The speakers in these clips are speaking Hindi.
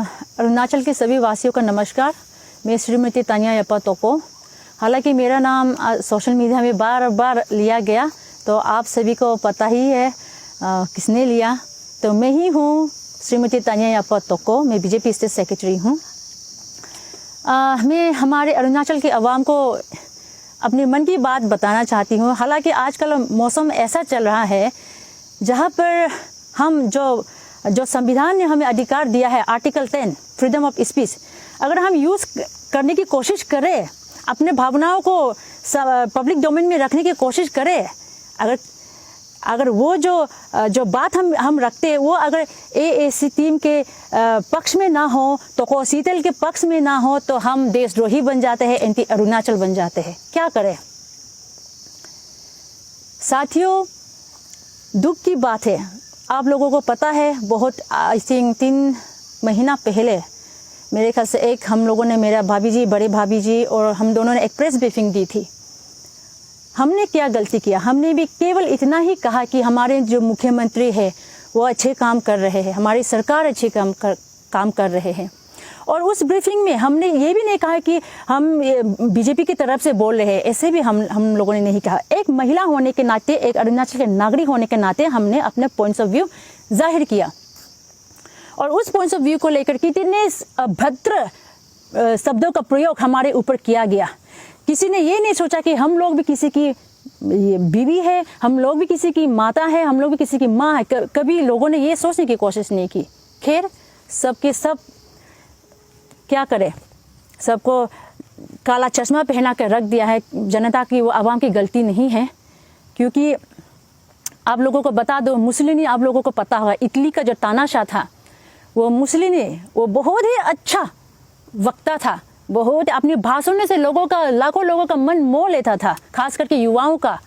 अरुणाचल के सभी वासियों का नमस्कार। मैं श्रीमती तानिया यपा तोको। हालांकि मेरा नाम सोशल मीडिया में बार बार लिया गया, तो आप सभी को पता ही है किसने लिया। तो मैं ही हूँ श्रीमती तानिया यपा तोको। मैं बीजेपी स्टेट सेक्रेटरी हूँ। मैं हमारे अरुणाचल के अवाम को अपने मन की बात बताना चाहती हूँ। हालांकि आजकल मौसम ऐसा चल रहा है जहाँ पर हम जो संविधान ने हमें अधिकार दिया है, आर्टिकल 10 फ्रीडम ऑफ स्पीच, अगर हम यूज़ करने की कोशिश करें, अपने भावनाओं को पब्लिक डोमेन में रखने की कोशिश करें, अगर वो जो बात हम रखते हैं वो अगर AAC टीम के पक्ष में ना हो, तो कोसीतल के पक्ष में ना हो, तो हम देशद्रोही बन जाते हैं, एंटी अरुणाचल बन जाते हैं। क्या करें साथियों, दुख की बात है। आप लोगों को पता है, बहुत आई थिंक 3 महीना पहले मेरे ख्याल से हम लोगों ने, मेरा भाभी जी, बड़े भाभी जी और हम दोनों ने एक प्रेस ब्रीफिंग दी थी। हमने क्या गलती किया? हमने भी केवल इतना ही कहा कि हमारे जो मुख्यमंत्री है वो अच्छे काम कर रहे हैं, हमारी सरकार अच्छे काम कर रहे हैं। और उस ब्रीफिंग में हमने ये भी नहीं कहा कि हम बीजेपी की तरफ से बोल रहे हैं, ऐसे भी हम लोगों ने नहीं कहा। एक महिला होने के नाते, एक अरुणाचल के नागरिक होने के नाते हमने अपने पॉइंट्स ऑफ व्यू जाहिर किया। और उस पॉइंट्स ऑफ व्यू को लेकर कितने अभद्र शब्दों का प्रयोग हमारे ऊपर किया गया। किसी ने ये नहीं सोचा कि हम लोग भी किसी की बीवी है, हम लोग भी किसी की माता है, हम लोग भी किसी की माँ है। कभी लोगों ने ये सोचने की कोशिश नहीं की। खैर, सबके सब क्या करे, सबको काला चश्मा पहना कर रख दिया है। जनता की, वो आवाम की गलती नहीं है। क्योंकि आप लोगों को बता दो, मुसलिनी, आप लोगों को पता होगा, इटली का जो तानाशाह था, वो मुसलिनी, वो बहुत ही अच्छा वक्ता था। बहुत अपने भाषणों से लाखों लोगों का मन मोह लेता था, खास करके युवाओं का।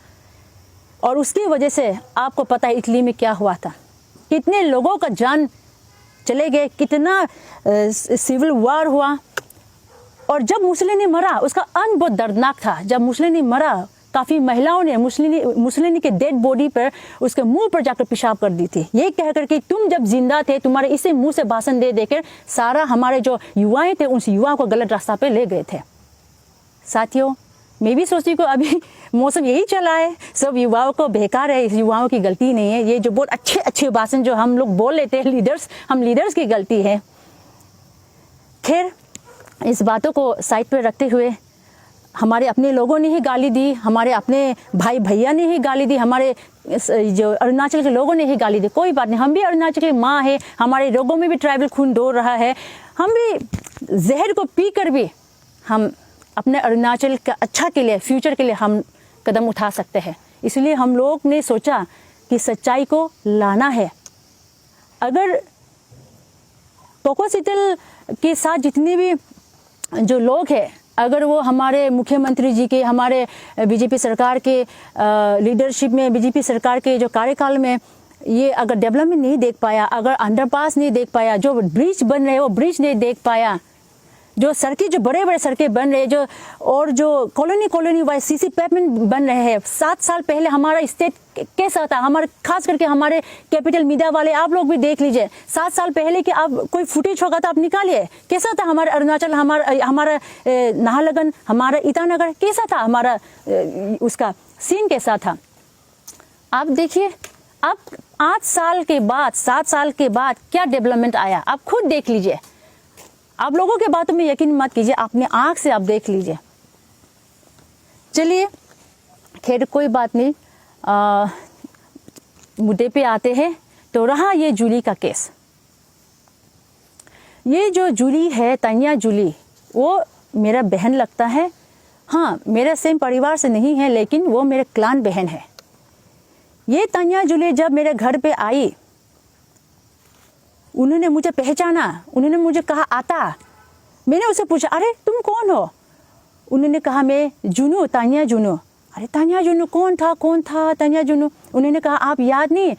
और उसकी वजह से आपको पता है इटली में क्या हुआ था, कितने लोगों का जान चले गए, कितना सिविल वार हुआ। और जब मुसलिनी मरा, उसका अंत बहुत दर्दनाक था। जब मुसलिनी मरा, काफ़ी महिलाओं ने मुसलिनी के डेड बॉडी पर, उसके मुंह पर जाकर पेशाब कर दी थी, ये कहकर कि तुम जब जिंदा थे, तुम्हारे इसी मुंह से भाषण दे देकर सारा हमारे जो युवाएं थे, उन युवाओं को गलत रास्ता पे ले गए थे। साथियों, मैं भी सोचती हूँ अभी मौसम यही चला है, सब युवाओं को बेकार है, इस युवाओं की गलती नहीं है। ये जो बहुत अच्छे भाषण जो हम लोग बोल लेते हैं, हम लीडर्स की गलती है। खैर, इस बातों को साइड पर रखते हुए, हमारे अपने लोगों ने ही गाली दी, हमारे अपने भाई भैया ने ही गाली दी, हमारे जो अरुणाचल के लोगों ने ही गाली दी। कोई बात नहीं, हम भी अरुणाचल की माँ है, हमारे लोगों में भी ट्राइबल खून दौड़ रहा है। हम भी जहर को पी कर भी हम अपने अरुणाचल का अच्छा के लिए, फ्यूचर के लिए हम कदम उठा सकते हैं। इसलिए हम लोग ने सोचा कि सच्चाई को लाना है। अगर कोकोसीतल के साथ जितने भी जो लोग हैं, अगर वो हमारे मुख्यमंत्री जी के, हमारे बीजेपी सरकार के लीडरशिप में, बीजेपी सरकार के जो कार्यकाल में ये अगर डेवलपमेंट नहीं देख पाया, अगर अंडरपास नहीं देख पाया, जो ब्रिज बन रहे वो ब्रिज नहीं देख पाया, जो सड़कें, जो बड़े बड़े सड़कें बन रहे, जो कॉलोनी वाइज सीसी पेवमेंट बन रहे हैं। 7 साल पहले हमारा स्टेट कैसा था, हमारे खास करके हमारे कैपिटल मीडिया वाले, आप लोग भी देख लीजिए, 7 साल पहले कि आप कोई फुटेज होगा तो आप निकालिए, कैसा था हमारा अरुणाचल, हमारा नाहरलगुन, हमारा ईटानगर, कैसा था हमारा, उसका सीन कैसा था। आप देखिए, अब 8 साल के बाद, 7 साल के बाद क्या डेवलपमेंट आया, आप खुद देख लीजिए। आप लोगों के बातों में यकीन मत कीजिए, अपने आँख से आप देख लीजिए। चलिए, खैर कोई बात नहीं, मुद्दे पे आते हैं। तो रहा ये जूली का केस। ये जो जूली है, तानिया जूली, वो मेरा बहन लगता है। हाँ, मेरा सेम परिवार से नहीं है, लेकिन वो मेरे क्लान बहन है। ये तानिया जूली जब मेरे घर पे आई, उन्होंने मुझे पहचाना, उन्होंने मुझे कहा आता। मैंने उससे पूछा, अरे तुम कौन हो? उन्होंने कहा मैं जुनू, तानिया जुनू। अरे तानिया जुनू कौन था तानिया जुनू? उन्होंने कहा आप याद नहीं,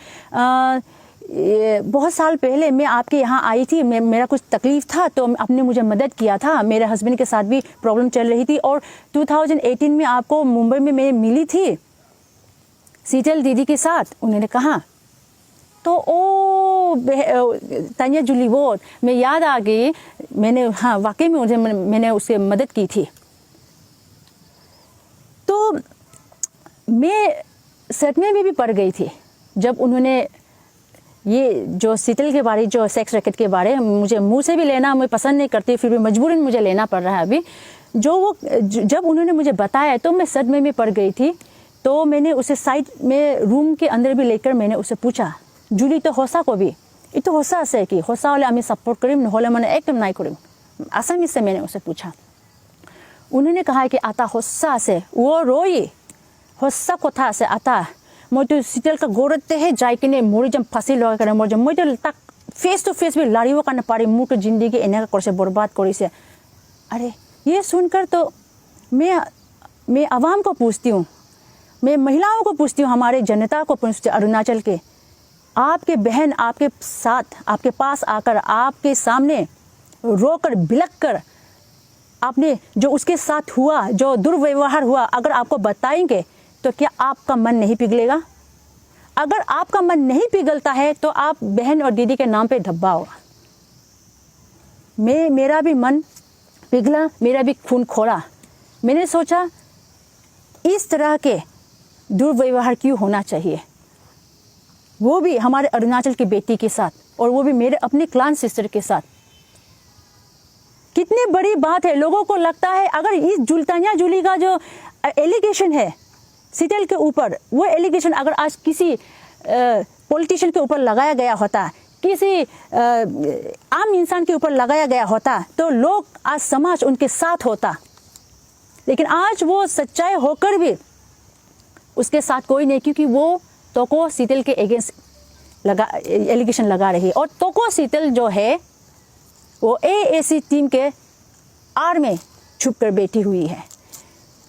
बहुत साल पहले मैं आपके यहाँ आई थी, मेरा कुछ तकलीफ था तो आपने मुझे मदद किया था। मेरे हस्बैंड के साथ भी प्रॉब्लम चल रही थी और 2018 में आपको मुंबई में मैं मिली थी शीतल दीदी के साथ। उन्होंने कहा तो ओ तानिया जूली वॉर्ड मैं याद आ गई, मैंने हाँ वाकई में मैंने उससे मदद की थी। तो मैं सदमे में भी पड़ गई थी जब उन्होंने ये जो शीतल के बारे, जो सेक्स रैकेट के बारे, मुझे मुंह से भी लेना मैं पसंद नहीं करती, फिर भी मजबूरन मुझे लेना पड़ रहा है अभी। जब उन्होंने मुझे बताया तो मैं सदमे में पड़ गई थी। तो मैंने उसे साइड में रूम के अंदर भी लेकर मैंने उसे पूछा, जूली तो होसा को भी ये तो होसा আছে कि होसा वाले আমি सपोर्ट करीम নহলে মানে एकदम নাই करीम, आसामी से मैंने उसे पूछा। उन्होंने कहा कि आता होसा আছে, वो रोई होसा कथा আছে आता मैं तो शीतल का गोरते है जाए कि मोरी जब फांसी लगा कर मोर जब मैं तो तक फेस टू फेस भी लड़ियों का न पारी मुँह के जिंदगी एने कर से बर्बाद करी से। अरे ये सुनकर तो मैं आवाम को पूछती हूँ, मैं महिलाओं को पूछती हूँ, हमारे जनता को पूछती हूँ, अरुणाचल के आपके बहन आपके साथ आपके पास आकर आपके सामने रोकर बिलक कर आपने जो उसके साथ हुआ, जो दुर्व्यवहार हुआ, अगर आपको बताएंगे तो क्या आपका मन नहीं पिघलेगा? अगर आपका मन नहीं पिघलता है तो आप बहन और दीदी के नाम पे धब्बा होगा। मेरा भी मन पिघला, मेरा भी खून खोला। मैंने सोचा इस तरह के दुर्व्यवहार क्यों होना चाहिए, वो भी हमारे अरुणाचल की बेटी के साथ, और वो भी मेरे अपने क्लान सिस्टर के साथ। कितनी बड़ी बात है। लोगों को लगता है अगर इस तानिया जूली का जो एलिगेशन है शीतल के ऊपर, वो एलिगेशन अगर आज किसी पॉलिटिशियन के ऊपर लगाया गया होता, किसी आम इंसान के ऊपर लगाया गया होता, तो लोग आज समाज उनके साथ होता। लेकिन आज वो सच्चाई होकर भी उसके साथ कोई नहीं, क्योंकि वो तोको शीतल के अगेंस्ट एलिगेशन लगा रही है। और तोको शीतल जो है वो AAC टीम के आड़ में छुप कर बैठी हुई है।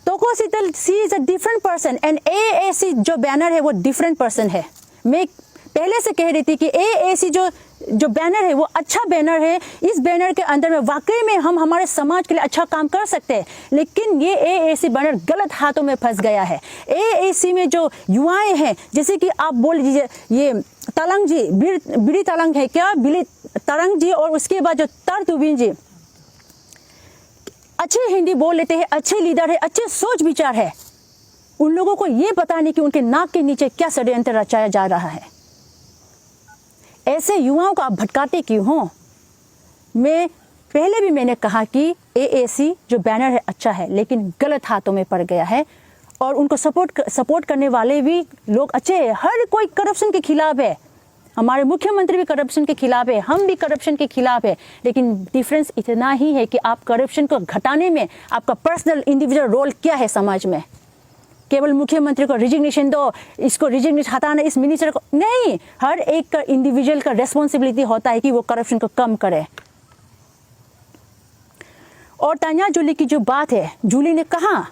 तोको Sheetal C is a different person and AAC जो बैनर है वो डिफरेंट पर्सन है। मैं पहले से कह रही थी कि AAC जो बैनर है वो अच्छा बैनर है। इस बैनर के अंदर में वाकई में हम हमारे समाज के लिए अच्छा काम कर सकते हैं, लेकिन ये AAC बैनर गलत हाथों में फंस गया है। AAC में जो युवाएं हैं, जैसे कि आप बोल दीजिए ये तालंग जी, बिरी तालंग है क्या, बिली तालंग जी, और उसके बाद जो तर तुबिन जी, अच्छे हिंदी बोल लेते हैं, अच्छे लीडर है, अच्छे सोच विचार है। उन लोगों को ये पता नहीं कि उनके नाक के नीचे क्या षड्यंत्र रचाया जा रहा है। ऐसे युवाओं को आप भटकाते क्यों हो? मैंने कहा कि AAC जो बैनर है अच्छा है, लेकिन गलत हाथों में पड़ गया है, और उनको सपोर्ट करने वाले भी लोग अच्छे हैं। हर कोई करप्शन के खिलाफ है, हमारे मुख्यमंत्री भी करप्शन के खिलाफ है, हम भी करप्शन के खिलाफ है। लेकिन डिफरेंस इतना ही है कि आप करप्शन को घटाने में आपका पर्सनल इंडिविजुअल रोल क्या है समाज में। केवल मुख्यमंत्री को रिजिग्नेशन दो, इसको रिजिग्नेशन हटाना, इस मिनिस्टर को नहीं, हर एक का इंडिविजुअल का रेस्पॉन्सिबिलिटी होता है कि वो करप्शन को कम करे। और तानिया जूली की जो बात है, जूली ने कहा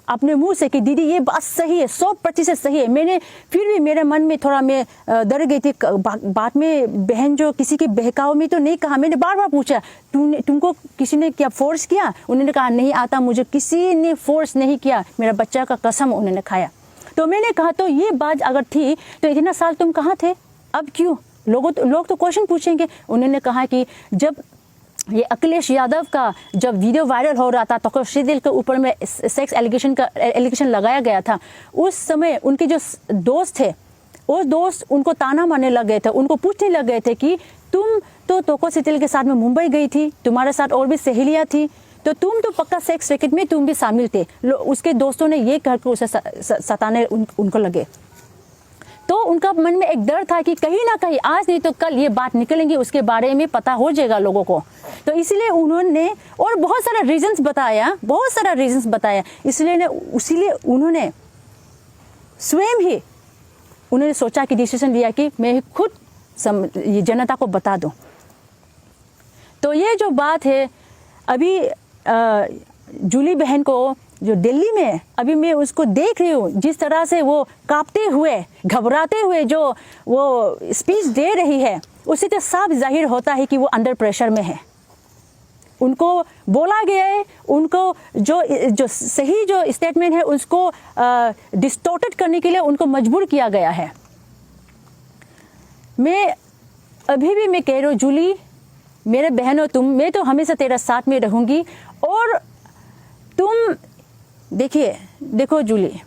अपने मुंह से कि दीदी ये बात सही है, 100% सही है। मैंने फिर भी मेरे मन में थोड़ा मैं डर गई थी। बाद में बहन जो किसी के बहकाव में तो नहीं कहा, मैंने बार बार पूछा तुमको किसी ने क्या फोर्स किया? उन्होंने कहा नहीं आता, मुझे किसी ने फोर्स नहीं किया, मेरा बच्चा का कसम उन्होंने खाया। तो मैंने कहा तो ये बात अगर थी तो इतना साल तुम कहाँ थे, अब क्यों? लोग तो क्वेश्चन पूछेंगे। उन्होंने कहा कि जब ये अखिलेश यादव का जब वीडियो वायरल हो रहा था तो शीतल के ऊपर में सेक्स एलिगेशन लगाया गया था, उस समय उनके जो दोस्त थे, वो दोस्त उनको ताना मारने लग गए थे, उनको पूछने लग गए थे कि तुम तो तोको शीतल के साथ में मुंबई गई थी, तुम्हारे साथ और भी सहेलियाँ थी, तो तुम तो पक्का सेक्स रैकेट में तुम भी शामिल थे। उसके दोस्तों ने ये कहकर उसे सताने उनको लगे। तो उनका मन में एक डर था कि कहीं ना कहीं आज नहीं तो कल ये बात निकलेंगी, उसके बारे में पता हो जाएगा लोगों को। तो इसलिए उन्होंने और बहुत सारा रीजंस बताया, इसलिए उन्होंने स्वयं ही उन्होंने सोचा कि डिसीजन लिया कि मैं खुद ये जनता को बता दूं। तो ये जो बात है अभी जूली बहन को जो दिल्ली में अभी मैं उसको देख रही हूँ, जिस तरह से वो कांपते हुए घबराते हुए जो वो स्पीच दे रही है, उससे तो साफ जाहिर होता है कि वो अंडर प्रेशर में है। उनको बोला गया है, उनको जो सही जो स्टेटमेंट है उसको डिस्टॉर्टेड करने के लिए उनको मजबूर किया गया है। मैं अभी भी मैं कह रही हूँ जूली, मेरे बहन हो तुम, मैं तो हमेशा तेरा साथ में रहूँगी। और तुम देखो जूली,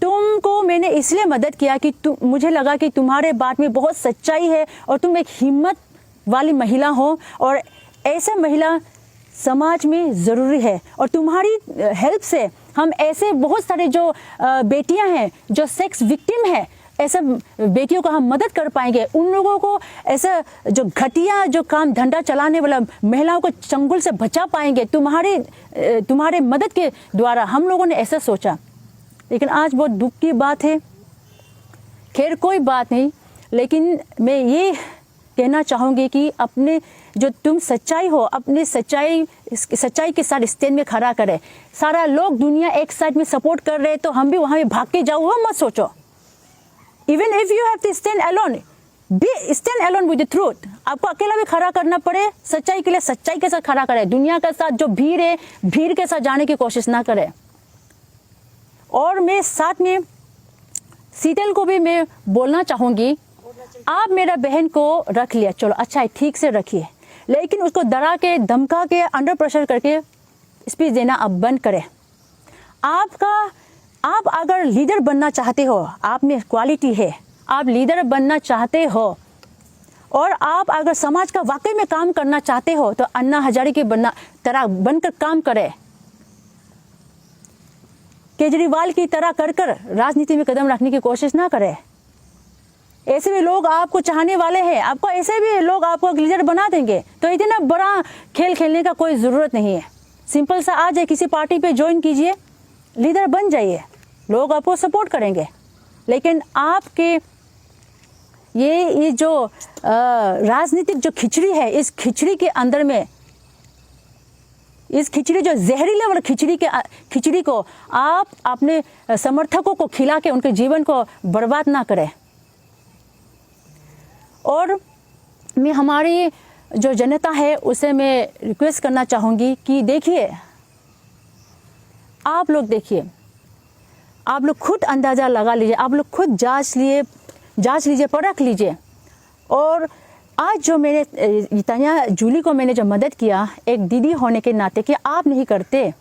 तुमको मैंने इसलिए मदद किया कि मुझे लगा कि तुम्हारे बात में बहुत सच्चाई है और तुम एक हिम्मत वाली महिला हो, और ऐसा महिला समाज में ज़रूरी है। और तुम्हारी हेल्प से हम ऐसे बहुत सारे जो बेटियां हैं जो सेक्स विक्टिम है, ऐसा बेटियों को हम मदद कर पाएंगे। उन लोगों को ऐसा जो घटिया जो काम धंधा चलाने वाला महिलाओं को चंगुल से बचा पाएंगे तुम्हारे मदद के द्वारा। हम लोगों ने ऐसा सोचा, लेकिन आज बहुत दुख की बात है। खैर कोई बात नहीं, लेकिन मैं ये कहना चाहूँगी कि अपने जो तुम सच्चाई हो, अपने सच्चाई के साथ स्टैंड में खड़ा करें। सारा लोग दुनिया एक साइड में सपोर्ट कर रहे हैं तो हम भी वहाँ में भाग के जाओ, वो मत सोचो। Even if you have to stand alone, be stand alone with the truth. आपको अकेला भी खड़ा करना पड़े सच्चाई के लिए, सच्चाई के साथ खड़ा करें। दुनिया के साथ जो भीड़ है, भीड़ के साथ जाने की कोशिश ना करें। और मैं साथ में शीतल को भी मैं बोलना चाहूँगी, आप मेरा बहन को रख लिया, चलो अच्छा है, ठीक से रखिए, लेकिन उसको डरा के, धमका के, अंडर प्रेशर करके स्पीच देना अब बंद करें। आप अगर लीडर बनना चाहते हो, आप में क्वालिटी है, आप लीडर बनना चाहते हो, और आप अगर समाज का वाकई में काम करना चाहते हो तो अन्ना हजारे की तरह बनकर काम करें। केजरीवाल की तरह कर राजनीति में कदम रखने की कोशिश ना करें। ऐसे भी लोग आपको चाहने वाले हैं, आपको ऐसे भी लोग आपको लीडर बना देंगे, तो इतना बड़ा खेल खेलने का कोई ज़रूरत नहीं है। सिंपल सा आ जाए, किसी पार्टी पे ज्वाइन कीजिए, लीडर बन जाइए, लोग आपको सपोर्ट करेंगे। लेकिन आपके ये जो राजनीतिक जो खिचड़ी है, इस खिचड़ी के अंदर में, इस खिचड़ी जो जहरीले वाला खिचड़ी को आप अपने समर्थकों को खिला के उनके जीवन को बर्बाद ना करें। और मैं हमारी जो जनता है उसे मैं रिक्वेस्ट करना चाहूँगी कि देखिए, आप लोग देखिए, आप लोग खुद अंदाज़ा लगा लीजिए, आप लोग खुद जांच लीजिए, परख लीजिए। और आज जो मैंने तनिया जूली को मैंने जो मदद किया एक दीदी होने के नाते, कि आप नहीं करते,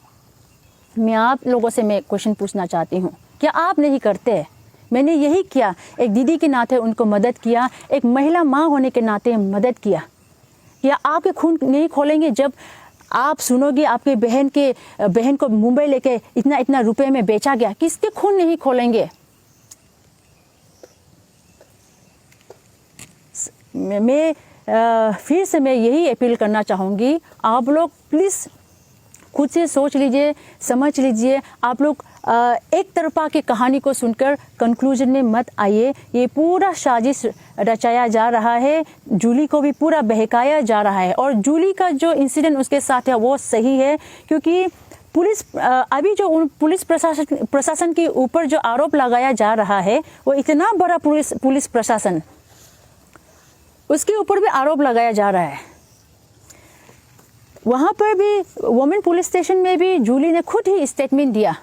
मैं आप लोगों से मैं क्वेश्चन पूछना चाहती हूँ, क्या आप नहीं करते? मैंने यही किया, एक दीदी के नाते उनको मदद किया, एक महिला माँ होने के नाते मदद किया। क्या आपके खून नहीं खोलेंगे जब आप सुनोगे आपके बहन को मुंबई लेके इतना रुपए में बेचा गया? किसके खून नहीं खोलेंगे? मैं फिर से मैं यही अपील करना चाहूँगी, आप लोग प्लीज़ खुद से सोच लीजिए, समझ लीजिए। आप लोग एक तरफा की कहानी को सुनकर कंक्लूजन में मत आइए। ये पूरा साजिश रचाया जा रहा है, जूली को भी पूरा बहकाया जा रहा है। और जूली का जो इंसिडेंट उसके साथ है वो सही है, क्योंकि पुलिस अभी जो पुलिस प्रशासन के ऊपर जो आरोप लगाया जा रहा है, वो इतना बड़ा पुलिस प्रशासन, उसके ऊपर भी आरोप लगाया जा रहा है। वहाँ पर भी वुमेन पुलिस स्टेशन में भी जूली ने खुद ही स्टेटमेंट दिया।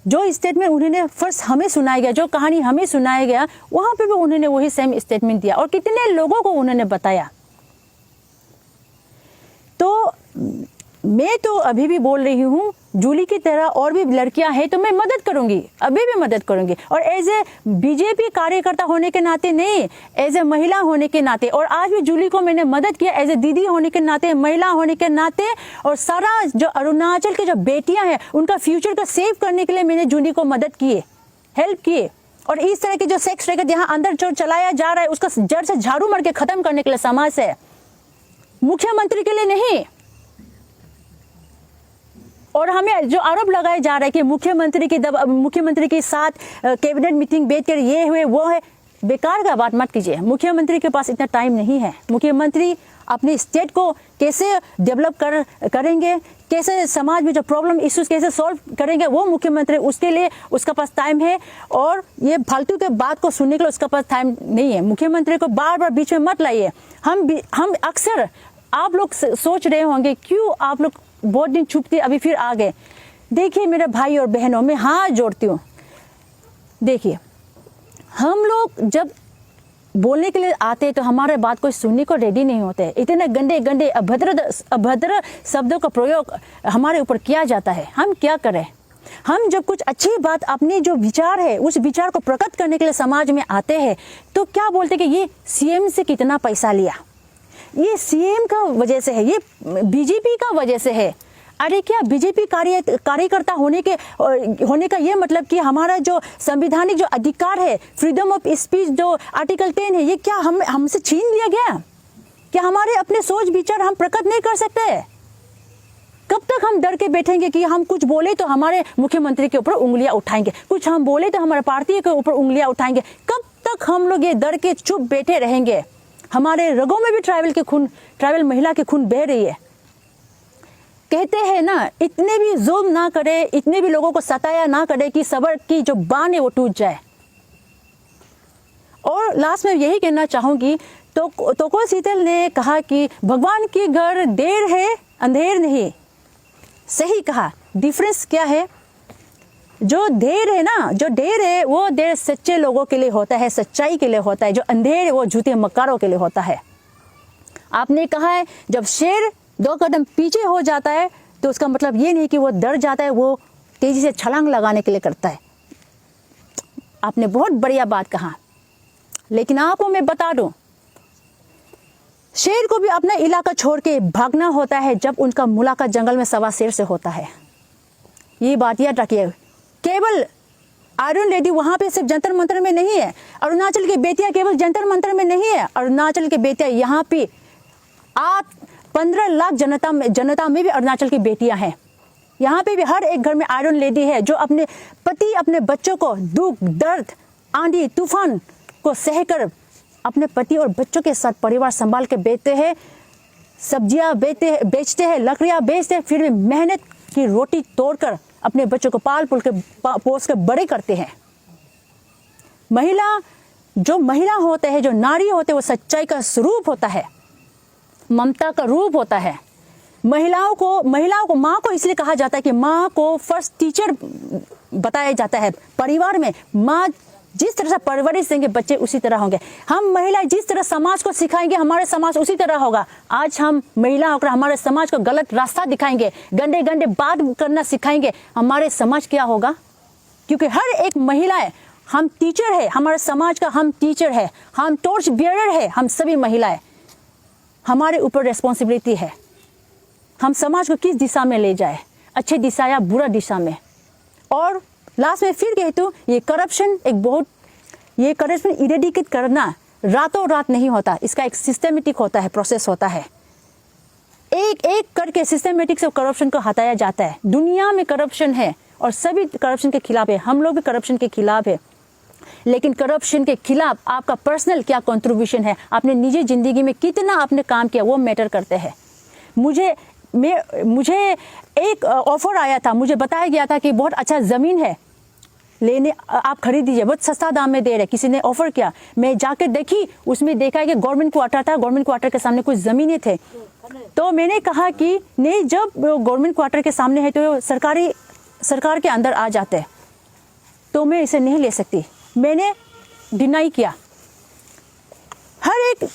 जो स्टेटमेंट उन्होंने फर्स्ट हमें सुनाया गया, जो कहानी हमें सुनाया गया, वहाँ पर भी उन्होंने वही सेम स्टेटमेंट दिया। और कितने लोगों को उन्होंने बताया। तो मैं तो अभी भी बोल रही हूँ, जूली की तरह और भी लड़कियां हैं तो मैं मदद करूंगी, अभी भी मदद करूंगी। और एज ए बीजेपी कार्यकर्ता होने के नाते नहीं, एज ए महिला होने के नाते। और आज भी जूली को मैंने मदद किया एज ए दीदी होने के नाते, महिला होने के नाते। और सारा जो अरुणाचल के जो बेटियां हैं उनका फ्यूचर को सेव करने के लिए मैंने जूली को मदद किए, हेल्प किए। और इस तरह के जो सेक्स रैकेट यहाँ अंदर जो चलाया जा रहा है उसका जड़ से झाड़ू मार के खत्म करने के लिए समाज से, मुख्यमंत्री के लिए नहीं। और हमें जो आरोप लगाया जा रहा है कि मुख्यमंत्री के साथ कैबिनेट मीटिंग बैठ कर ये हुए वो है, बेकार का बात मत कीजिए। मुख्यमंत्री के पास इतना टाइम नहीं है। मुख्यमंत्री अपने स्टेट को कैसे डेवलप करेंगे, कैसे समाज में जो प्रॉब्लम इश्यूज कैसे सॉल्व करेंगे, वो मुख्यमंत्री, उसके लिए उसका पास टाइम है। और ये फालतू के बात को सुनने के लिए उसका पास टाइम नहीं है। मुख्यमंत्री को बार बार बीच में मत लाइए। हम अक्सर, आप लोग सोच रहे होंगे क्यों आप लोग बहुत दिन छुपते अभी फिर आ गए। देखिए मेरे भाई और बहनों, मैं हाथ जोड़ती हूँ। देखिए, हम लोग जब बोलने के लिए आते तो हमारे बात कोई सुनने को रेडी नहीं होते। इतने गंदे गंदे अभद्र शब्दों का प्रयोग हमारे ऊपर किया जाता है। हम क्या करें? हम जब कुछ अच्छी बात, अपनी जो विचार है उस विचार को प्रकट करने के लिए समाज में आते हैं तो क्या बोलते कि ये सीएम से कितना पैसा लिया, ये सीएम का वजह से है, ये बीजेपी का वजह से है। अरे क्या बीजेपी कार्यकर्ता होने का ये मतलब कि हमारा जो संवैधानिक जो अधिकार है, फ्रीडम ऑफ स्पीच जो आर्टिकल 10 है, ये क्या हमसे छीन लिया गया? क्या हमारे अपने सोच विचार हम प्रकट नहीं कर सकते? कब तक हम डर के बैठेंगे कि हम कुछ बोले तो हमारे मुख्यमंत्री के ऊपर उंगलियां उठाएंगे, कुछ हम बोले तो हमारे पार्टी के ऊपर उंगलियां उठाएंगे? कब तक हम लोग ये डर के चुप बैठे रहेंगे? हमारे रगों में भी ट्राइबल महिला के खून बह रही है। कहते हैं ना, इतने भी जुल्म ना करे, इतने भी लोगों को सताया ना करे कि सबर की जो बांध है वो टूट जाए। और लास्ट में यही कहना चाहूंगी, तोको शीतल ने कहा कि भगवान की घर देर है अंधेर नहीं। सही कहा। डिफरेंस क्या है? जो देर है ना, जो देर है वो देर सच्चे लोगों के लिए होता है, सच्चाई के लिए होता है। जो अंधेर है वो झूठे मक्कारों के लिए होता है। आपने कहा है जब शेर 2 कदम पीछे हो जाता है तो उसका मतलब ये नहीं कि वो डर जाता है, वो तेजी से छलांग लगाने के लिए करता है। आपने बहुत बढ़िया बात कहा। लेकिन आपको मैं बता दूं, शेर को भी अपना इलाका छोड़ के भागना होता है जब उनका मुलाकात जंगल में सवा शेर से होता है। ये बात याद रखिए। केवल आयरन लेडी वहां पे सिर्फ जंतर मंतर में नहीं है, अरुणाचल की बेटियां केवल जंतर मंतर में नहीं है। अरुणाचल की बेटियां यहाँ पे 15 लाख जनता में भी अरुणाचल की बेटियां हैं। यहाँ पे भी हर एक घर में आयरन लेडी है जो अपने पति, अपने बच्चों को दुख, दर्द, आंधी, तूफान को सहकर अपने पति और बच्चों के साथ परिवार संभाल के बेचते हैं, सब्जियां बेचते हैं, लकड़ियां बेचते हैं, फिर भी मेहनत की रोटी तोड़कर अपने बच्चों को पोस कर बड़े करते हैं। जो महिला होते हैं, जो नारी होते हैं, वो सच्चाई का स्वरूप होता है, ममता का रूप होता है। महिलाओं को माँ को इसलिए कहा जाता है कि माँ को फर्स्ट टीचर बताया जाता है परिवार में। माँ जिस तरह से परवरिश देंगे बच्चे उसी तरह होंगे। हम महिलाएं जिस तरह समाज को सिखाएंगे हमारे समाज उसी तरह होगा। आज हम महिला होकर हमारे समाज को गलत रास्ता दिखाएंगे, गंदे गंदे बात करना सिखाएंगे, हमारे समाज क्या होगा? क्योंकि हर एक महिला है, हम टीचर है, हमारे समाज का हम टीचर है, हम टॉर्च बियरर है। हम सभी महिलाएं, हमारे ऊपर रिस्पॉन्सिबिलिटी है, हम समाज को किस दिशा में ले जाए, अच्छे दिशा या बुरा दिशा में। और लास्ट में फिर कहती हूँ, ये करप्शन इरेडिकेट करना रातों रात नहीं होता, इसका एक सिस्टमेटिक होता है, प्रोसेस होता है। एक एक करके सिस्टमेटिक से करप्शन को हटाया जाता है। दुनिया में करप्शन है और सभी करप्शन के खिलाफ है, हम लोग भी करप्शन के खिलाफ है। लेकिन करप्शन के खिलाफ आपका पर्सनल क्या कंट्रीब्यूशन है, आपने निजी जिंदगी में कितना आपने काम किया, वो मैटर करते हैं। मुझे एक ऑफर आया था, मुझे बताया गया था कि बहुत अच्छा ज़मीन है, लेने आप खरीद दीजिए, बहुत सस्ता दाम में दे रहे। किसी ने ऑफर किया, मैं जाकर देखी, उसमें देखा कि गवर्नमेंट क्वार्टर था, गवर्नमेंट क्वार्टर के सामने कुछ ज़मीनें थे। तो मैंने कहा कि नहीं, जब गवर्नमेंट क्वार्टर के सामने है तो सरकार के अंदर आ जाते हैं, तो मैं इसे नहीं ले सकती। मैंने डिनाई किया। हर एक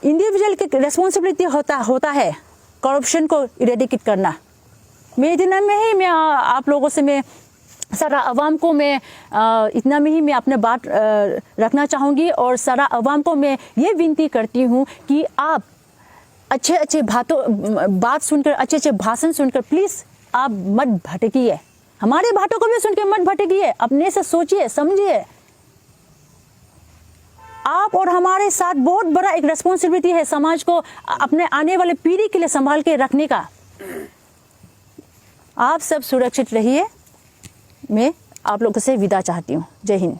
इंडिविजुअल की रिस्पॉन्सिबिलिटी होता है करप्शन को इरेडिकेट करना। मेरे दिन में ही मैं आप लोगों से, मैं सारा अवाम को मैं इतना में ही मैं अपने बात रखना चाहूँगी। और सारा अवाम को मैं ये विनती करती हूँ कि आप अच्छे बात सुनकर, अच्छे भाषण सुनकर प्लीज़ आप मत भटकिए, हमारे बातों को भी सुन के मत भटकिए, अपने से सोचिए, समझिए। आप और हमारे साथ बहुत बड़ा एक रिस्पॉन्सिबिलिटी है समाज को अपने आने वाले पीढ़ी के लिए संभाल के रखने का। आप सब सुरक्षित रहिए। मैं आप लोगों से विदा चाहती हूँ। जय हिंद।